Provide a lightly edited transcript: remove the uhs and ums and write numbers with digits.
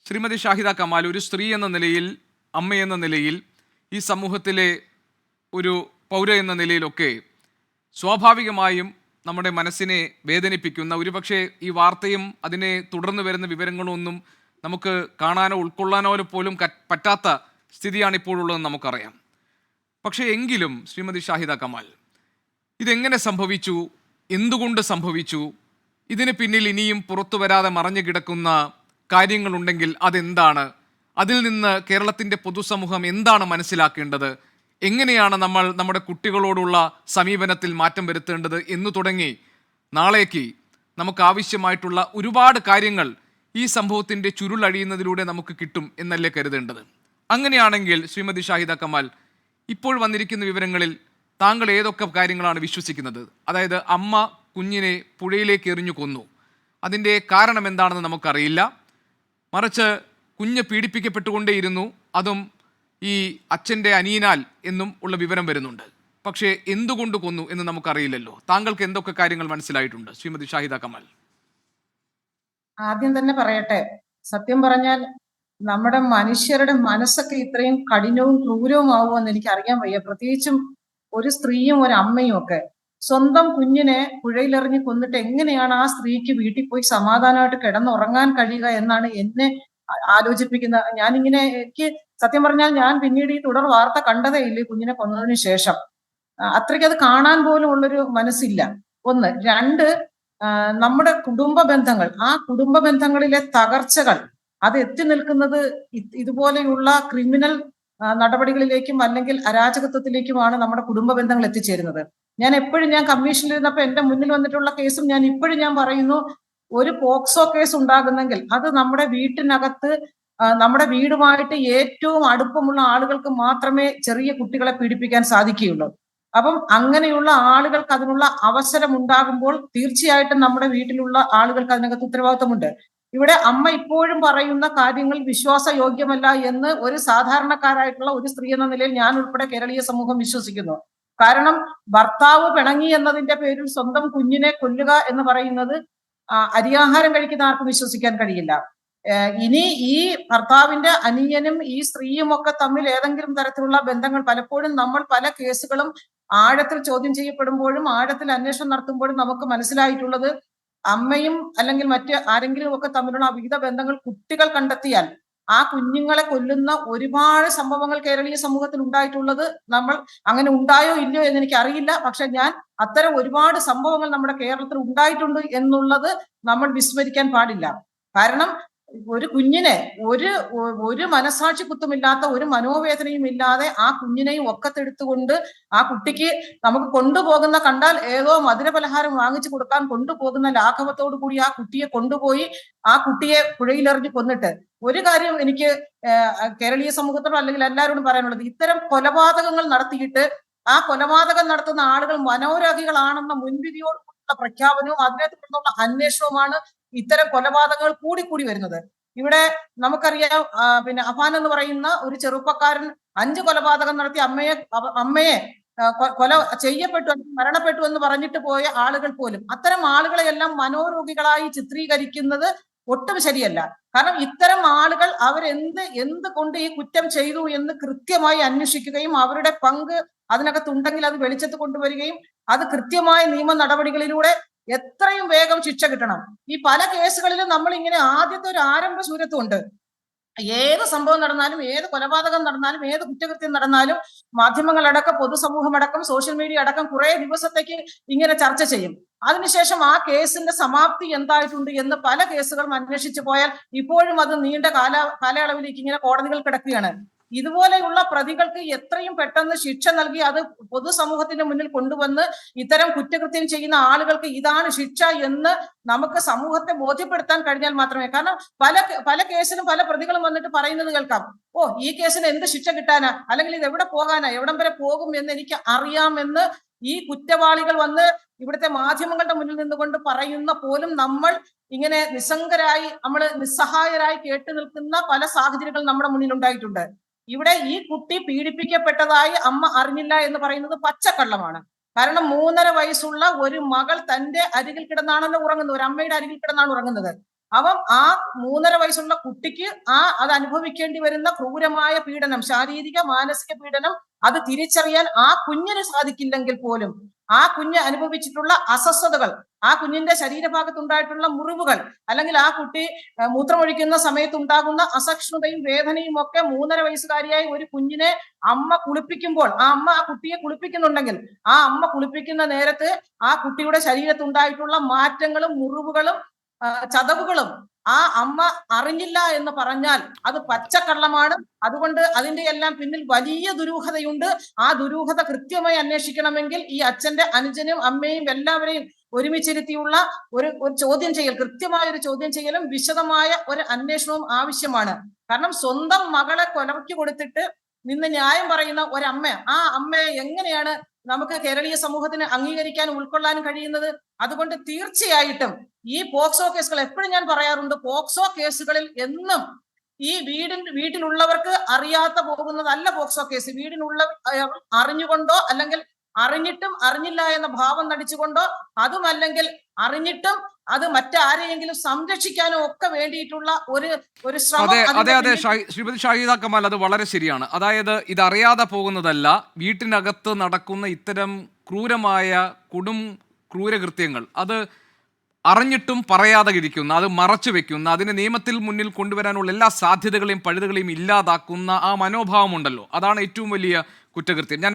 ശ്രീമതി ഷാഹിദ കമാൽ, ഒരു സ്ത്രീ എന്ന നിലയിൽ, അമ്മയെന്ന നിലയിൽ, ഈ സമൂഹത്തിലെ ഒരു പൗര എന്ന നിലയിലൊക്കെ സ്വാഭാവികമായും നമ്മുടെ മനസ്സിനെ വേദനിപ്പിക്കുന്ന, ഒരുപക്ഷെ ഈ വാർത്തയും അതിനെ തുടർന്ന് വരുന്ന വിവരങ്ങളും ഒന്നും നമുക്ക് കാണാനോ ഉൾക്കൊള്ളാനോ പോലും പറ്റാത്ത സ്ഥിതിയാണ് ഇപ്പോഴുള്ളതെന്ന് നമുക്കറിയാം. പക്ഷേ എങ്കിലും ശ്രീമതി ഷാഹിദ കമാൽ, ഇതെങ്ങനെ സംഭവിച്ചു, എന്തുകൊണ്ട് സംഭവിച്ചു, ഇതിന് പിന്നിൽ ഇനിയും പുറത്തു വരാതെ മറഞ്ഞു കിടക്കുന്ന കാര്യങ്ങളുണ്ടെങ്കിൽ അതെന്താണ്, അതിൽ നിന്ന് കേരളത്തിൻ്റെ പൊതുസമൂഹം എന്താണ് മനസ്സിലാക്കേണ്ടത്, എങ്ങനെയാണ് നമ്മൾ നമ്മുടെ കുട്ടികളോടുള്ള സമീപനത്തിൽ മാറ്റം വരുത്തേണ്ടത് എന്നു തുടങ്ങി നാളേക്ക് നമുക്ക് ആവശ്യമായിട്ടുള്ള ഒരുപാട് കാര്യങ്ങൾ ഈ സംഭവത്തിൻ്റെ ചുരുളഴിയുന്നതിലൂടെ നമുക്ക് കിട്ടും എന്നല്ലേ കരുതേണ്ടത്. അങ്ങനെയാണെങ്കിൽ ശ്രീമതി ഷാഹിദ കമാൽ, ഇപ്പോൾ വന്നിരിക്കുന്ന വിവരങ്ങളിൽ താങ്കൾ ഏതൊക്കെ കാര്യങ്ങളാണ് വിശ്വസിക്കുന്നത്? അതായത് അമ്മ കുഞ്ഞിനെ പുഴയിലേക്ക് എറിഞ്ഞു കൊന്നു, അതിൻ്റെ കാരണം എന്താണെന്ന് നമുക്കറിയില്ല, മറിച്ച് കുഞ്ഞ് പീഡിപ്പിക്കപ്പെട്ടുകൊണ്ടേയിരുന്നു, അതും ഈ അച്ഛൻ്റെ അനിയനാൽ എന്നും ഉള്ള വിവരം വരുന്നുണ്ട്. പക്ഷേ എന്തുകൊണ്ട് കൊന്നു എന്ന് നമുക്കറിയില്ലല്ലോ. താങ്കൾക്ക് എന്തൊക്കെ കാര്യങ്ങൾ മനസ്സിലായിട്ടുണ്ട് ശ്രീമതി ഷാഹിദ കമാൽ? ആദ്യം തന്നെ പറയട്ടെ, സത്യം പറഞ്ഞാൽ നമ്മുടെ മനുഷ്യരുടെ മനസ്സൊക്കെ ഇത്രയും കഠിനവും ക്രൂരവുമാവുമെന്ന് എനിക്ക് അറിയാൻ വയ്യ. പ്രത്യേകിച്ചും ഒരു സ്ത്രീയും ഒരു അമ്മയും ഒക്കെ സ്വന്തം കുഞ്ഞിനെ പുഴയിലെറിഞ്ഞ് കൊന്നിട്ട് എങ്ങനെയാണ് ആ സ്ത്രീക്ക് വീട്ടിൽ പോയി സമാധാനമായിട്ട് കിടന്നുറങ്ങാൻ കഴിയുക എന്നാണ് എന്നെ ആലോചിപ്പിക്കുന്നത്. എനിക്ക് സത്യം പറഞ്ഞാൽ ഞാൻ പിന്നീട് ഈ തുടർ വാർത്ത കണ്ടതേ ഇല്ല കുഞ്ഞിനെ കൊന്നതിന് ശേഷം. അത്രയ്ക്ക് അത് കാണാൻ പോലും ഉള്ളൊരു മനസ്സില്ല. ഒന്ന്. രണ്ട്, നമ്മുടെ കുടുംബ ബന്ധങ്ങൾ, ആ കുടുംബ ബന്ധങ്ങളിലെ തകർച്ചകൾ അത് എത്തി നിൽക്കുന്നത് ഇതുപോലെയുള്ള ക്രിമിനൽ നടപടികളിലേക്കും അല്ലെങ്കിൽ അരാജകത്വത്തിലേക്കുമാണ് നമ്മുടെ കുടുംബ ബന്ധങ്ങൾ എത്തിച്ചേരുന്നത്. ഞാൻ കമ്മീഷനിൽ ഇരുന്നപ്പോൾ എന്റെ മുന്നിൽ വന്നിട്ടുള്ള കേസും ഞാൻ പറയുന്നു, ഒരു പോക്സോ കേസ് ഉണ്ടാകുന്നെങ്കിൽ അത് നമ്മുടെ വീട്ടിനകത്ത് നമ്മുടെ വീടുമായിട്ട് ഏറ്റവും അടുപ്പമുള്ള ആളുകൾക്ക് മാത്രമേ ചെറിയ കുട്ടികളെ പീഡിപ്പിക്കാൻ സാധിക്കുകയുള്ളൂ. അപ്പം അങ്ങനെയുള്ള ആളുകൾക്ക് അതിനുള്ള അവസരം ഉണ്ടാകുമ്പോൾ തീർച്ചയായിട്ടും നമ്മുടെ വീട്ടിലുള്ള ആളുകൾക്ക് അതിനകത്ത് ഉത്തരവാദിത്വമുണ്ട്. ഇവിടെ അമ്മ ഇപ്പോഴും പറയുന്ന കാര്യങ്ങൾ വിശ്വാസയോഗ്യമല്ല എന്ന് ഒരു സാധാരണക്കാരായിട്ടുള്ള ഒരു സ്ത്രീ എന്ന നിലയിൽ ഞാൻ ഉൾപ്പെടെ കേരളീയ സമൂഹം വിശ്വസിക്കുന്നു. കാരണം ഭർത്താവ് പിണങ്ങി എന്നതിന്റെ പേരിൽ സ്വന്തം കുഞ്ഞിനെ കൊല്ലുക എന്ന് പറയുന്നത് അരിയാഹാരം കഴിക്കുന്ന ആർക്കും വിശ്വസിക്കാൻ കഴിയില്ല. ഇനി ഈ ഭർത്താവിന്റെ അനിയനും ഈ സ്ത്രീയും ഒക്കെ തമ്മിൽ ഏതെങ്കിലും തരത്തിലുള്ള ബന്ധങ്ങൾ, പലപ്പോഴും നമ്മൾ പല കേസുകളും ആഴത്തിൽ ചോദ്യം ചെയ്യപ്പെടുമ്പോഴും ആഴത്തിൽ അന്വേഷണം നടത്തുമ്പോഴും നമുക്ക് മനസ്സിലായിട്ടുള്ളത്, അമ്മയും അല്ലെങ്കിൽ മറ്റ് ആരെങ്കിലും ഒക്കെ തമ്മിലുള്ള വിവിധ ബന്ധങ്ങൾ കുട്ടികൾ കണ്ടെത്തിയാൽ ആ കുഞ്ഞുങ്ങളെ കൊല്ലുന്ന ഒരുപാട് സംഭവങ്ങൾ കേരളീയ സമൂഹത്തിൽ ഉണ്ടായിട്ടുള്ളത് നമ്മൾ അങ്ങനെ ഉണ്ടായോ ഇല്ലയോ എന്ന് എനിക്ക് അറിയില്ല. പക്ഷെ അത്തരം ഒരുപാട് സംഭവങ്ങൾ നമ്മുടെ കേരളത്തിൽ ഉണ്ടായിട്ടുണ്ട് എന്നുള്ളത് നമ്മൾ വിസ്മരിക്കാൻ പാടില്ല. കാരണം ഒരു കുഞ്ഞിനെ ഒരു മനസാക്ഷി കുത്തുമില്ലാത്ത, ഒരു മനോവേദനയും ഇല്ലാതെ ആ കുഞ്ഞിനെയും ഒക്കത്തെടുത്തുകൊണ്ട് ആ കുട്ടിക്ക് നമുക്ക് കൊണ്ടുപോകുന്ന, കണ്ടാൽ ഏതോ മധുരപലഹാരം വാങ്ങിച്ചു കൊടുക്കാൻ കൊണ്ടുപോകുന്ന ലാഘവത്തോടു കൂടി ആ കുട്ടിയെ കൊണ്ടുപോയി ആ കുട്ടിയെ പുഴയിലെറിഞ്ഞ് കൊന്നിട്ട്, ഒരു കാര്യം എനിക്ക് കേരളീയ സമൂഹത്തോടും അല്ലെങ്കിൽ എല്ലാവരോടും പറയാനുള്ളത്, ഇത്തരം കൊലപാതകങ്ങൾ നടത്തിയിട്ട് ആ കൊലപാതകം നടത്തുന്ന ആളുകൾ മനോരോഗികളാണെന്ന മുൻവിധിയോടുള്ള പ്രഖ്യാപനവും അതിനെ തുടർന്നുള്ള അന്വേഷണവുമാണ് ഇത്തരം കൊലപാതകങ്ങൾ കൂടി വരുന്നത്. ഇവിടെ നമുക്കറിയാം, അഫാൻ എന്ന് പറയുന്ന ഒരു ചെറുപ്പക്കാരൻ 5 കൊലപാതകം നടത്തി അമ്മയെ കൊല ചെയ്യപ്പെട്ടു, മരണപ്പെട്ടു എന്ന് പറഞ്ഞിട്ട് പോയ ആളുകൾ പോലും അത്തരം ആളുകളെയെല്ലാം മനോരോഗികളായി ചിത്രീകരിക്കുന്നത് ഒട്ടും ശരിയല്ല. കാരണം ഇത്തരം ആളുകൾ എന്ത് കൊണ്ട് ഈ കുറ്റം ചെയ്തു എന്ന് കൃത്യമായി അന്വേഷിക്കുകയും അവരുടെ പങ്ക് അതിനകത്തുണ്ടെങ്കിൽ അത് വെളിച്ചത്ത് കൊണ്ടുവരികയും അത് കൃത്യമായ നിയമ നടപടികളിലൂടെ എത്രയും വേഗം ശിക്ഷ കിട്ടണം. ഈ പല കേസുകളിലും നമ്മൾ ഇങ്ങനെ ആദ്യത്തെ ഒരു ആരംഭ ശൂരത്വമുണ്ട്. ഏത് സംഭവം നടന്നാലും, ഏത് കൊലപാതകം നടന്നാലും, ഏത് കുറ്റകൃത്യം നടന്നാലും മാധ്യമങ്ങളടക്കം പൊതുസമൂഹമടക്കം സോഷ്യൽ മീഡിയ അടക്കം കുറെ ദിവസത്തേക്ക് ഇങ്ങനെ ചർച്ച ചെയ്യും. അതിനുശേഷം ആ കേസിന്റെ സമാപ്തി എന്തായിട്ടുണ്ട് എന്ന് പല കേസുകളും അന്വേഷിച്ചു പോയാൽ ഇപ്പോഴും അത് നീണ്ട കാലയളവിലേക്ക് ഇങ്ങനെ കോടതികൾ കിടക്കുകയാണ്. ഇതുപോലെയുള്ള പ്രതികൾക്ക് എത്രയും പെട്ടെന്ന് ശിക്ഷ നൽകി അത് പൊതുസമൂഹത്തിന്റെ മുന്നിൽ കൊണ്ടുവന്ന് ഇത്തരം കുറ്റകൃത്യം ചെയ്യുന്ന ആളുകൾക്ക് ഇതാണ് ശിക്ഷ എന്ന് നമുക്ക് സമൂഹത്തെ ബോധ്യപ്പെടുത്താൻ കഴിഞ്ഞാൽ മാത്രമേ. കാരണം പല കേസിലും പല പ്രതികളും വന്നിട്ട് പറയുന്നത് കേൾക്കാം, ഈ കേസിന് എന്ത് ശിക്ഷ കിട്ടാനാ, അല്ലെങ്കിൽ ഇത് എവിടെ പോകാനാ, എവിടം വരെ പോകും എന്ന് എനിക്ക് അറിയാമെന്ന് ഈ കുറ്റവാളികൾ വന്ന് ഇവിടുത്തെ മാധ്യമങ്ങളുടെ മുന്നിൽ നിന്നുകൊണ്ട് പറയുന്ന പോലും നമ്മൾ ഇങ്ങനെ നിസ്സഹായരായി കേട്ടു നിൽക്കുന്ന പല സാഹചര്യങ്ങൾ നമ്മുടെ മുന്നിൽ ഉണ്ടായിട്ടുണ്ട്. ഇവിടെ ഈ കുട്ടി പീഡിപ്പിക്കപ്പെട്ടതായി അമ്മ അറിഞ്ഞില്ല എന്ന് പറയുന്നത് പച്ചക്കള്ളമാണ്. കാരണം 3.5 വയസ്സുള്ള ഒരു മകൾ തന്റെ അരികിൽ കിടന്നാണല്ലോ ഉറങ്ങുന്നത്, ഒരു അമ്മയുടെ അരികിൽ കിടന്നാണ് ഉറങ്ങുന്നത്. അവൻ ആ 3.5 വയസ്സുള്ള കുട്ടിക്ക് അത് അനുഭവിക്കേണ്ടി വരുന്ന ക്രൂരമായ പീഡനം, ശാരീരിക മാനസിക പീഡനം അത് തിരിച്ചറിയാൻ ആ കുഞ്ഞിന് സാധിക്കില്ലെങ്കിൽ പോലും ആ കുഞ്ഞ് അനുഭവിച്ചിട്ടുള്ള അസ്വസ്ഥതകൾ, ആ കുഞ്ഞിന്റെ ശരീരഭാഗത്തുണ്ടായിട്ടുള്ള മുറിവുകൾ, അല്ലെങ്കിൽ ആ കുട്ടി മൂത്രമൊഴിക്കുന്ന സമയത്തുണ്ടാകുന്ന അസഹിഷ്ണുതയും വേദനയും ഒക്കെ 3.5 വയസ്സുകാരിയായ ഒരു കുഞ്ഞിനെ അമ്മ കുളിപ്പിക്കുമ്പോൾ, ആ അമ്മ ആ കുട്ടിയെ കുളിപ്പിക്കുന്നുണ്ടെങ്കിൽ ആ അമ്മ കുളിപ്പിക്കുന്ന നേരത്ത് ആ കുട്ടിയുടെ ശരീരത്തുണ്ടായിട്ടുള്ള മാറ്റങ്ങളും മുറിവുകളും ചതവുകളും ആ അമ്മ അറിഞ്ഞില്ല എന്ന് പറഞ്ഞാൽ അത് പച്ചക്കള്ളമാണ്. അതുകൊണ്ട് അതിന്റെ എല്ലാം പിന്നിൽ വലിയ ദുരൂഹതയുണ്ട്. ആ ദുരൂഹത കൃത്യമായി അന്വേഷിക്കണമെങ്കിൽ ഈ അച്ഛന്റെ അനുജനും അമ്മയും എല്ലാവരെയും ഒരുമിച്ചിരുത്തിയുള്ള ഒരു ചോദ്യം ചെയ്യൽ, കൃത്യമായ ഒരു ചോദ്യം ചെയ്യലും വിശദമായ ഒരു അന്വേഷണവും ആവശ്യമാണ്. കാരണം സ്വന്തം മകളെ കൊലയ്ക്ക് കൊടുത്തിട്ട് നിന്ന് ന്യായം പറയുന്ന ഒരമ്മ, ആ അമ്മയെ എങ്ങനെയാണ് നമുക്ക് കേരളീയ സമൂഹത്തിന് അംഗീകരിക്കാനും ഉൾക്കൊള്ളാനും കഴിയുന്നത്? അതുകൊണ്ട് തീർച്ചയായിട്ടും ഈ പോക്സോ കേസുകൾ, എപ്പോഴും ഞാൻ പറയാറുണ്ട്, പോക്സോ കേസുകളിൽ എന്നും ഈ വീട്ടിലുള്ളവർക്ക് അറിയാത്ത പോകുന്നതല്ല പോക്സോ കേസ്. വീടിനുള്ള അറിഞ്ഞുകൊണ്ടോ അല്ലെങ്കിൽ അറിഞ്ഞിട്ടും അറിഞ്ഞില്ല എന്ന ഭാവം നടിച്ചുകൊണ്ടോ, അതുമല്ലെങ്കിൽ അറിഞ്ഞിട്ടും അത് മറ്റാരെയെങ്കിലും സംരക്ഷിക്കാനോ ഒക്കെ വേണ്ടിയിട്ടുള്ള ഒരു ശ്രമം. അതെ ശ്രീമതി ഷാഹിദ കമാൽ, അത് വളരെ ശരിയാണ്. അതായത് ഇതറിയാതെ പോകുന്നതല്ല, വീട്ടിനകത്ത് നടക്കുന്ന ഇത്തരം ക്രൂരമായ ക്രൂരകൃത്യങ്ങൾ അത് അറിഞ്ഞിട്ടും പറയാതെ ഇരിക്കുന്ന, അത് മറച്ചു വെക്കുന്ന, അതിനെ നിയമത്തിൽ മുന്നിൽ കൊണ്ടുവരാനുള്ള എല്ലാ സാധ്യതകളെയും പഴുതുകളെയും ഇല്ലാതാക്കുന്ന ആ മനോഭാവമുണ്ടല്ലോ, അതാണ് ഏറ്റവും വലിയ കുറ്റകൃത്യം.